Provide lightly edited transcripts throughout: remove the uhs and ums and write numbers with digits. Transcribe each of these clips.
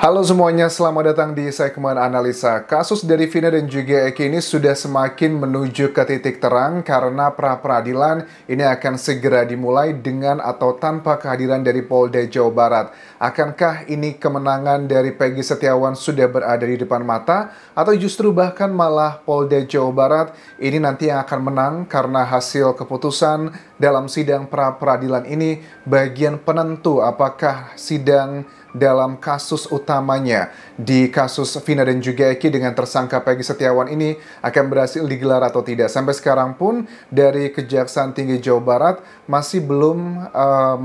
Halo semuanya, selamat datang di segmen analisa. Kasus dari Vina dan juga Eki ini sudah semakin menuju ke titik terang karena pra-peradilan ini akan segera dimulai dengan atau tanpa kehadiran dari Polda Jawa Barat. Akankah ini kemenangan dari Peggy Setiawan sudah berada di depan mata atau justru bahkan malah Polda Jawa Barat ini nanti yang akan menang karena hasil keputusan dalam sidang pra-peradilan ini bagian penentu apakah sidang dalam kasus utamanya di kasus Vina dan juga Eki dengan tersangka Peggy Setiawan ini akan berhasil digelar atau tidak. Sampai sekarang pun dari Kejaksaan Tinggi Jawa Barat masih belum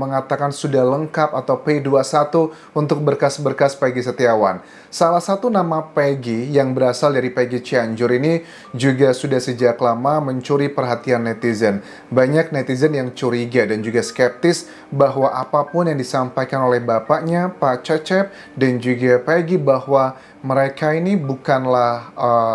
mengatakan sudah lengkap atau P21 untuk berkas-berkas Peggy Setiawan. Salah satu nama Peggy yang berasal dari Peggy Cianjur ini juga sudah sejak lama mencuri perhatian netizen. Banyak netizen yang curiga dan juga skeptis bahwa apapun yang disampaikan oleh bapaknya, Pak Cecep, dan juga Peggy bahwa mereka ini bukanlah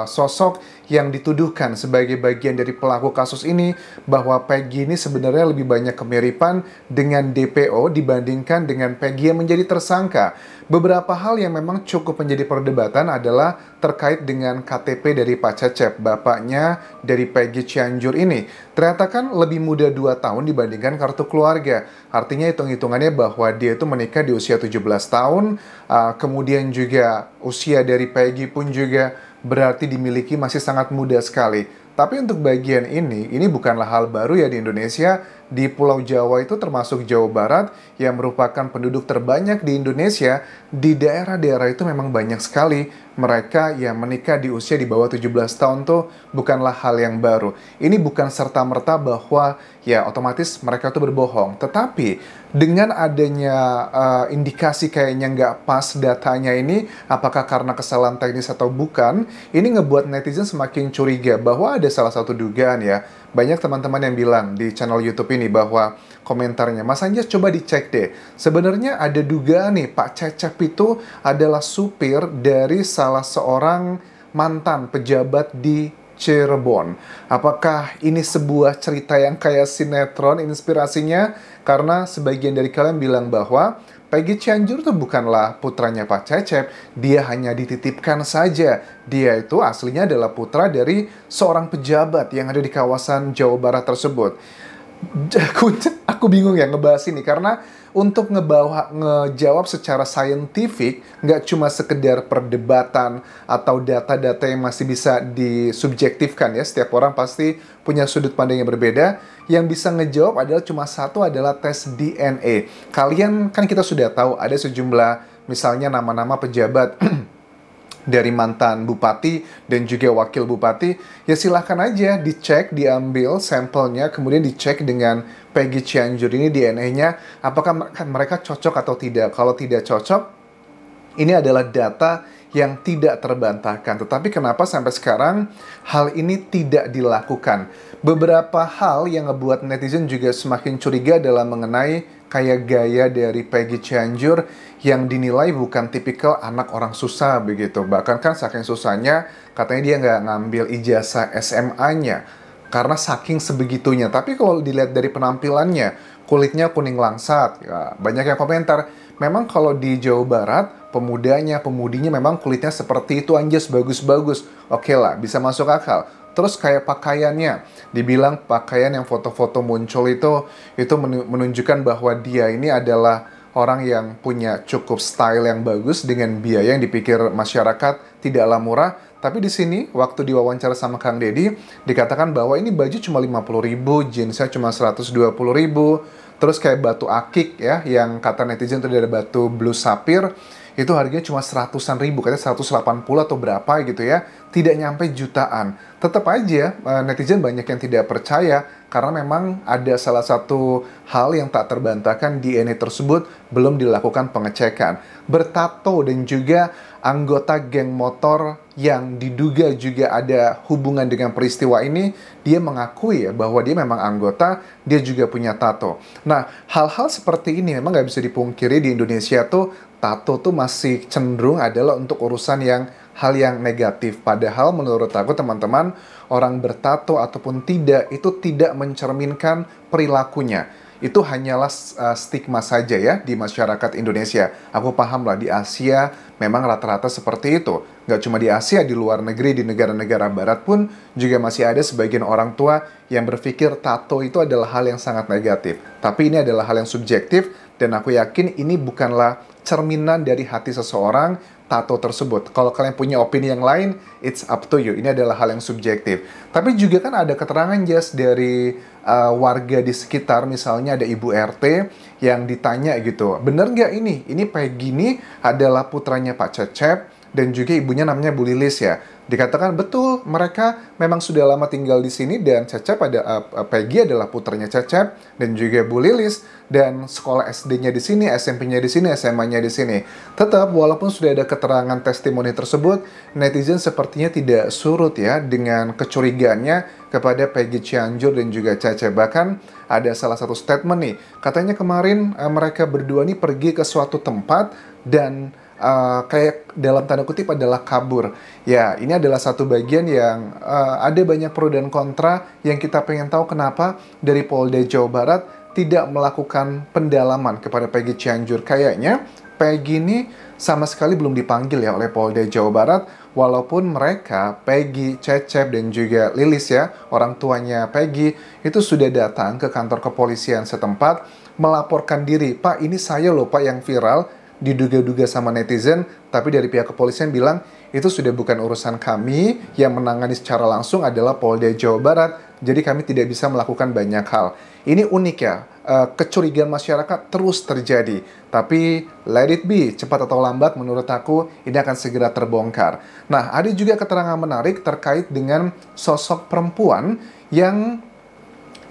sosok yang dituduhkan sebagai bagian dari pelaku kasus ini, bahwa Peggy ini sebenarnya lebih banyak kemiripan dengan DPO dibandingkan dengan Peggy yang menjadi tersangka. Beberapa hal yang memang cukup menjadi perdebatan adalah terkait dengan KTP dari Pak Cecep, bapaknya dari Peggy Cianjur ini. Ternyata kan lebih muda 2 tahun dibandingkan kartu keluarga. Artinya hitung-hitungannya bahwa dia itu menikah di usia 17 tahun, kemudian juga usia dari Peggy pun juga berarti dimiliki masih sangat muda sekali. Tapi untuk bagian ini bukanlah hal baru ya di Indonesia. Di Pulau Jawa itu termasuk Jawa Barat yang merupakan penduduk terbanyak di Indonesia. Di daerah-daerah itu memang banyak sekali mereka yang menikah di usia di bawah 17 tahun tuh bukanlah hal yang baru. Ini bukan serta-merta bahwa ya otomatis mereka tuh berbohong. Tetapi dengan adanya indikasi kayaknya nggak pas datanya ini, apakah karena kesalahan teknis atau bukan, ini ngebuat netizen semakin curiga bahwa ada salah satu dugaan ya. Banyak teman-teman yang bilang di channel YouTube ini bahwa komentarnya, Mas Anjas coba dicek deh. Sebenarnya ada dugaan nih, Pak Cecep itu adalah supir dari salah seorang mantan pejabat di Cirebon. Apakah ini sebuah cerita yang kayak sinetron inspirasinya? Karena sebagian dari kalian bilang bahwa Peggy Cianjur itu bukanlah putranya Pak Cecep, dia hanya dititipkan saja. Dia itu aslinya adalah putra dari seorang pejabat yang ada di kawasan Jawa Barat tersebut. Aku bingung ya ngebahas ini karena untuk ngejawab secara saintifik nggak cuma sekedar perdebatan atau data-data yang masih bisa disubjektifkan ya, setiap orang pasti punya sudut pandang yang berbeda. Yang bisa ngejawab adalah cuma satu, adalah tes DNA. Kalian kan kita sudah tahu ada sejumlah misalnya nama-nama pejabat dari mantan bupati dan juga wakil bupati, ya silahkan aja dicek, diambil sampelnya, kemudian dicek dengan Peggy Cianjur ini DNA-nya, apakah mereka cocok atau tidak. Kalau tidak cocok, ini adalah data yang tidak terbantahkan. Tetapi kenapa sampai sekarang hal ini tidak dilakukan? Beberapa hal yang ngebuat netizen juga semakin curiga dalam mengenai kayak gaya dari Peggy Cianjur yang dinilai bukan tipikal anak orang susah begitu. Bahkan kan saking susahnya katanya dia nggak ngambil ijazah SMA-nya karena saking sebegitunya. Tapi kalau dilihat dari penampilannya, kulitnya kuning langsat, ya, banyak yang komentar. Memang kalau di Jawa Barat, pemudinya memang kulitnya seperti itu, Anjas, bagus-bagus. Oke lah, bisa masuk akal. Terus kayak pakaiannya, dibilang pakaian yang foto-foto muncul itu menunjukkan bahwa dia ini adalah orang yang punya cukup style yang bagus dengan biaya yang dipikir masyarakat tidaklah murah. Tapi di sini waktu diwawancara sama Kang Deddy dikatakan bahwa ini baju cuma 50.000, jeansnya cuma 120.000. Terus kayak batu akik ya, yang kata netizen itu ada batu blue sapphire, itu harganya cuma 100-an ribu, katanya 180 atau berapa gitu ya, tidak nyampe jutaan. Tetap aja netizen banyak yang tidak percaya karena memang ada salah satu hal yang tak terbantahkan, DNA tersebut belum dilakukan pengecekan. Bertato dan juga anggota geng motor yang diduga juga ada hubungan dengan peristiwa ini, dia mengakui ya bahwa dia memang anggota, dia juga punya tato. Nah, hal-hal seperti ini memang nggak bisa dipungkiri di Indonesia tuh, tato tuh masih cenderung adalah untuk urusan yang hal yang negatif. Padahal menurut aku teman-teman, orang bertato ataupun tidak, itu tidak mencerminkan perilakunya. itu hanyalah stigma saja ya di masyarakat Indonesia. Aku paham lah di Asia memang rata-rata seperti itu. Nggak cuma di Asia, di luar negeri, di negara-negara barat pun juga masih ada sebagian orang tua yang berpikir tato itu adalah hal yang sangat negatif. Tapi ini adalah hal yang subjektif dan aku yakin ini bukanlah cerminan dari hati seseorang tato tersebut. Kalau kalian punya opini yang lain, it's up to you. Ini adalah hal yang subjektif. Tapi juga kan ada keterangan Jess dari warga di sekitar, misalnya ada Ibu RT yang ditanya gitu, bener nggak ini? Ini Peggy ini adalah putranya Pak Cecep dan juga ibunya namanya Bu Lilis ya. Dikatakan betul, mereka memang sudah lama tinggal di sini dan Peggy adalah putranya Cecep dan juga Bu Lilis dan sekolah SD-nya di sini, SMP-nya di sini, SMA-nya di sini. Tetap walaupun sudah ada keterangan testimoni tersebut, netizen sepertinya tidak surut ya dengan kecurigaannya kepada Peggy Cianjur dan juga Cecep. Bahkan ada salah satu statement nih, katanya kemarin mereka berdua nih pergi ke suatu tempat dan kayak dalam tanda kutip adalah kabur. Ya, ini adalah satu bagian yang ada banyak pro dan kontra yang kita pengen tahu kenapa dari Polda Jawa Barat tidak melakukan pendalaman kepada Peggy Cianjur. Kayaknya Peggy ini sama sekali belum dipanggil ya oleh Polda Jawa Barat, walaupun mereka, Peggy, Cecep, dan juga Lilis ya, orang tuanya Peggy, itu sudah datang ke kantor kepolisian setempat melaporkan diri. Pak, ini saya loh Pak yang viral, diduga-duga sama netizen, tapi dari pihak kepolisian bilang, itu sudah bukan urusan kami, yang menangani secara langsung adalah Polda Jawa Barat, jadi kami tidak bisa melakukan banyak hal. Ini unik ya, kecurigaan masyarakat terus terjadi, tapi let it be, cepat atau lambat menurut aku ini akan segera terbongkar. Nah, ada juga keterangan menarik terkait dengan sosok perempuan yang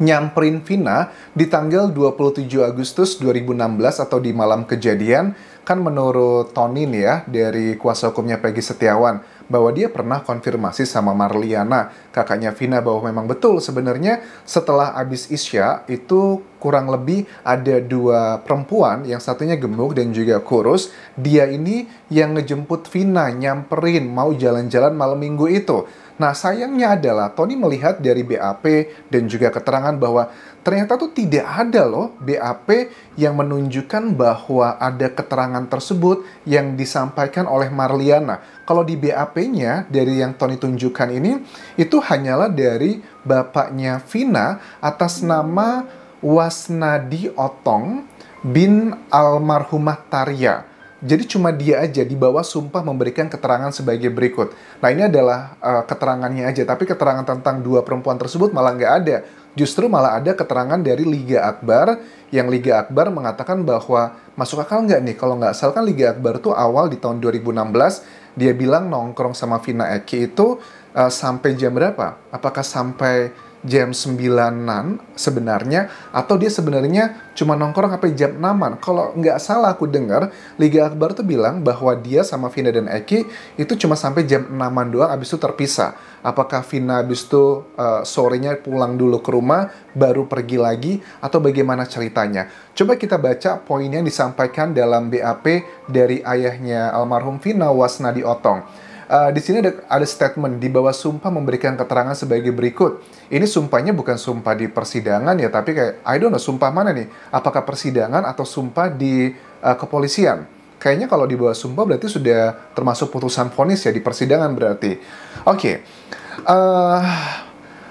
nyamperin Vina di tanggal 27 Agustus 2016 atau di malam kejadian. Kan menurut Tony nih ya, dari kuasa hukumnya Peggy Setiawan, bahwa dia pernah konfirmasi sama Marliana, kakaknya Vina, bahwa memang betul sebenarnya setelah abis Isya itu kurang lebih ada dua perempuan, yang satunya gemuk dan juga kurus. Dia ini yang ngejemput Vina, nyamperin, mau jalan-jalan malam minggu itu. Nah, sayangnya adalah Tony melihat dari BAP dan juga keterangan bahwa ternyata tuh tidak ada loh BAP yang menunjukkan bahwa ada keterangan tersebut yang disampaikan oleh Marliana. Kalau di BAP-nya dari yang Tony tunjukkan ini, itu hanyalah dari bapaknya Vina atas nama Wasnadi Otong bin Almarhumah Tarya. Jadi cuma dia aja di bawah sumpah memberikan keterangan sebagai berikut. Nah, ini adalah keterangannya aja, tapi keterangan tentang dua perempuan tersebut malah nggak ada. Justru malah ada keterangan dari Liga Akbar, yang Liga Akbar mengatakan bahwa masuk akal nggak nih, kalau nggak salah kan Liga Akbar tuh awal di tahun 2016, dia bilang nongkrong sama Vina Eki itu sampai jam berapa? Apakah sampai jam 9-an sebenarnya, atau dia sebenarnya cuma nongkrong sampai jam 6-an. Kalau nggak salah aku dengar, Liga Akbar tuh bilang bahwa dia sama Vina dan Eki itu cuma sampai jam 6-an doang, abis itu terpisah. Apakah Vina abis itu sorenya pulang dulu ke rumah, baru pergi lagi, atau bagaimana ceritanya? Coba kita baca poin yang disampaikan dalam BAP dari ayahnya almarhum Vina, Wasnadi Otong. Di sini ada statement di bawah sumpah memberikan keterangan sebagai berikut. Ini sumpahnya bukan sumpah di persidangan ya, tapi kayak I don't know sumpah mana nih? Apakah persidangan atau sumpah di kepolisian? Kayaknya kalau di bawah sumpah berarti sudah termasuk putusan vonis ya, di persidangan berarti. Oke.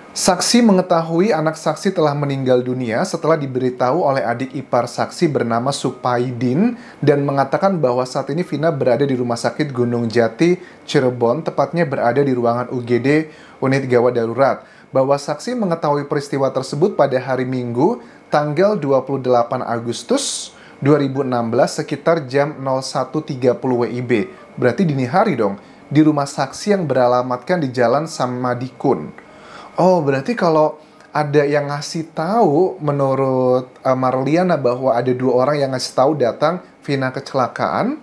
Saksi mengetahui anak saksi telah meninggal dunia setelah diberitahu oleh adik ipar saksi bernama Supaidin dan mengatakan bahwa saat ini Vina berada di Rumah Sakit Gunung Jati, Cirebon, tepatnya berada di ruangan UGD Unit Gawat Darurat. Bahwa saksi mengetahui peristiwa tersebut pada hari Minggu, tanggal 28 Agustus 2016 sekitar jam 01.30 WIB. Berarti dini hari dong, di rumah saksi yang beralamatkan di Jalan Samadikun. Oh, berarti kalau ada yang ngasih tahu menurut Marliana bahwa ada dua orang yang ngasih tahu datang Vina kecelakaan,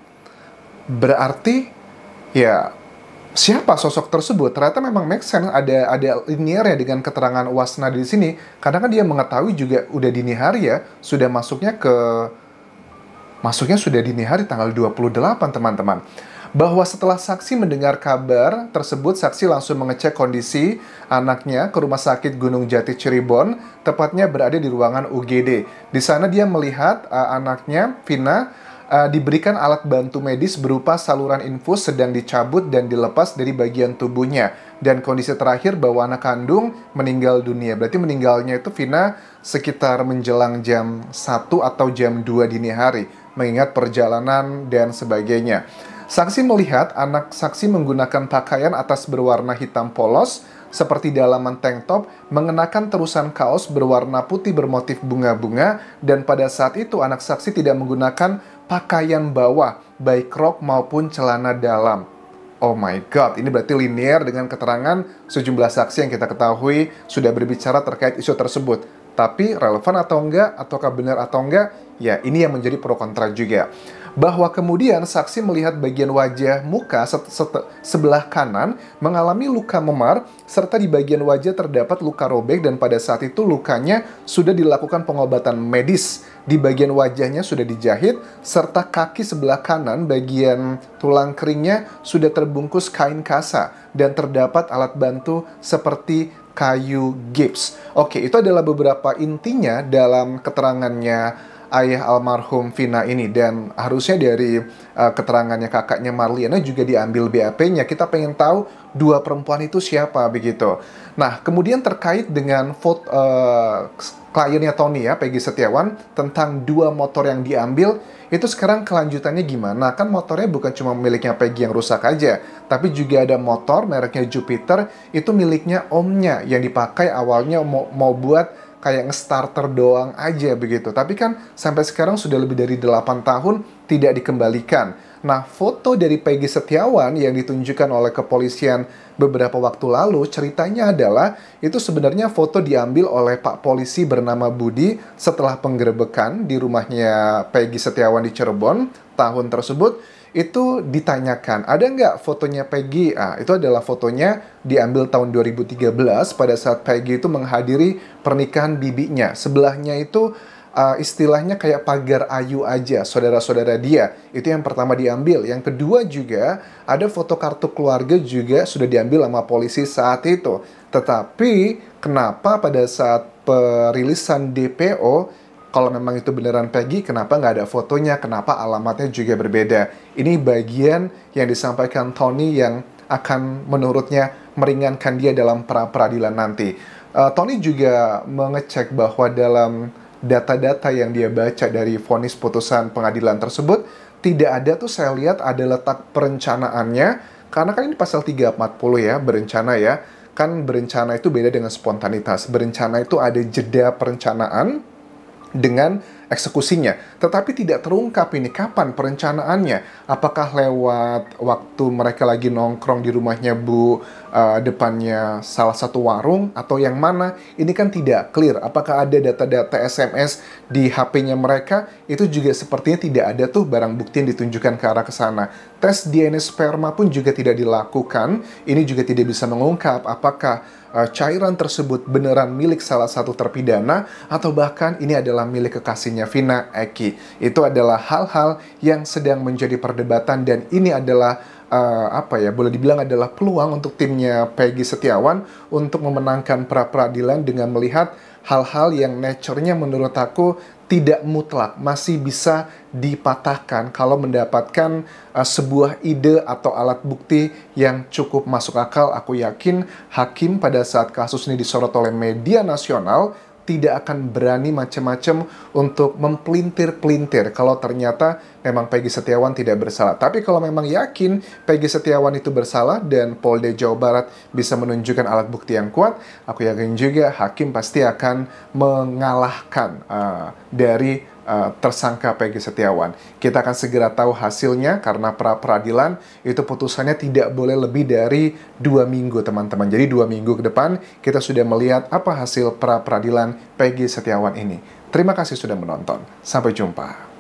berarti ya siapa sosok tersebut? Ternyata memang make sense, ada linearnya dengan keterangan Wasnadi di sini, karena kan dia mengetahui juga udah dini hari ya, masuknya sudah dini hari tanggal 28 teman-teman. bahwa setelah saksi mendengar kabar tersebut, saksi langsung mengecek kondisi anaknya ke Rumah Sakit Gunung Jati Cirebon, tepatnya berada di ruangan UGD. Di sana dia melihat anaknya, Vina, diberikan alat bantu medis berupa saluran infus sedang dicabut dan dilepas dari bagian tubuhnya. Dan kondisi terakhir bahwa anak kandung meninggal dunia. Berarti meninggalnya itu Vina sekitar menjelang jam 1 atau jam 2 dini hari, mengingat perjalanan dan sebagainya. Saksi melihat anak saksi menggunakan pakaian atas berwarna hitam polos seperti dalaman tank top, mengenakan terusan kaos berwarna putih bermotif bunga-bunga, dan pada saat itu anak saksi tidak menggunakan pakaian bawah, baik rok maupun celana dalam. Oh my god, ini berarti linear dengan keterangan sejumlah saksi yang kita ketahui sudah berbicara terkait isu tersebut. Tapi relevan atau enggak, ataukah benar atau enggak, ya ini yang menjadi pro kontra juga. Bahwa kemudian saksi melihat bagian wajah muka sebelah kanan mengalami luka memar, serta di bagian wajah terdapat luka robek, dan pada saat itu lukanya sudah dilakukan pengobatan medis. Di bagian wajahnya sudah dijahit, serta kaki sebelah kanan bagian tulang keringnya sudah terbungkus kain kasa, dan terdapat alat bantu seperti kayu gips. Oke, itu adalah beberapa intinya dalam keterangannya ayah almarhum Vina ini, dan harusnya dari keterangannya kakaknya Marliana juga diambil BAP-nya. Kita pengen tahu dua perempuan itu siapa begitu. Nah, kemudian terkait dengan foto kliennya Tony ya, Peggy Setiawan, tentang dua motor yang diambil, itu sekarang kelanjutannya gimana? Kan motornya bukan cuma miliknya Peggy yang rusak aja, tapi juga ada motor mereknya Jupiter, itu miliknya omnya yang dipakai awalnya mau buat kayak nge-starter doang aja begitu. Tapi kan sampai sekarang sudah lebih dari 8 tahun tidak dikembalikan. Nah, foto dari Peggy Setiawan yang ditunjukkan oleh kepolisian beberapa waktu lalu, ceritanya adalah itu sebenarnya foto diambil oleh Pak Polisi bernama Budi setelah penggerebekan di rumahnya Peggy Setiawan di Cirebon tahun tersebut. Itu ditanyakan, ada nggak fotonya Peggy? Itu adalah fotonya diambil tahun 2013 pada saat Peggy itu menghadiri pernikahan bibinya. Sebelahnya itu istilahnya kayak pagar ayu aja, saudara-saudara dia. Itu yang pertama diambil. Yang kedua juga, ada foto kartu keluarga juga sudah diambil sama polisi saat itu. Tetapi, kenapa pada saat perilisan DPO, kalau memang itu beneran Peggy, kenapa nggak ada fotonya? Kenapa alamatnya juga berbeda? Ini bagian yang disampaikan Tony yang akan menurutnya meringankan dia dalam pra-peradilan nanti. Tony juga mengecek bahwa dalam data-data yang dia baca dari vonis putusan pengadilan tersebut, tidak ada tuh saya lihat ada letak perencanaannya, karena kan ini pasal 340 ya, berencana ya. Kan berencana itu beda dengan spontanitas. Berencana itu ada jeda perencanaan dengan eksekusinya, tetapi tidak terungkap ini kapan perencanaannya. Apakah lewat waktu mereka lagi nongkrong di rumahnya Bu, depannya salah satu warung, atau yang mana? Ini kan tidak clear. Apakah ada data-data SMS di HP-nya mereka? Itu juga sepertinya tidak ada tuh barang bukti yang ditunjukkan ke arah ke sana. Tes DNA sperma pun juga tidak dilakukan. Ini juga tidak bisa mengungkap apakah cairan tersebut beneran milik salah satu terpidana, atau bahkan ini adalah milik kekasihnya Vina, Eki. Itu adalah hal-hal yang sedang menjadi perdebatan, dan ini adalah boleh dibilang adalah peluang untuk timnya Peggy Setiawan untuk memenangkan pra-peradilan dengan melihat hal-hal yang nature-nya menurut aku tidak mutlak, masih bisa dipatahkan kalau mendapatkan sebuah ide atau alat bukti yang cukup masuk akal. Aku yakin hakim pada saat kasus ini disorot oleh media nasional tidak akan berani macam-macam untuk mempelintir-pelintir kalau ternyata memang Peggy Setiawan tidak bersalah. Tapi kalau memang yakin Peggy Setiawan itu bersalah dan Polda Jawa Barat bisa menunjukkan alat bukti yang kuat, aku yakin juga hakim pasti akan mengalahkan dari tersangka Peggy Setiawan. Kita akan segera tahu hasilnya karena pra-peradilan itu putusannya tidak boleh lebih dari 2 minggu, teman-teman. Jadi 2 minggu ke depan kita sudah melihat apa hasil pra-peradilan Peggy Setiawan ini. Terima kasih sudah menonton. Sampai jumpa.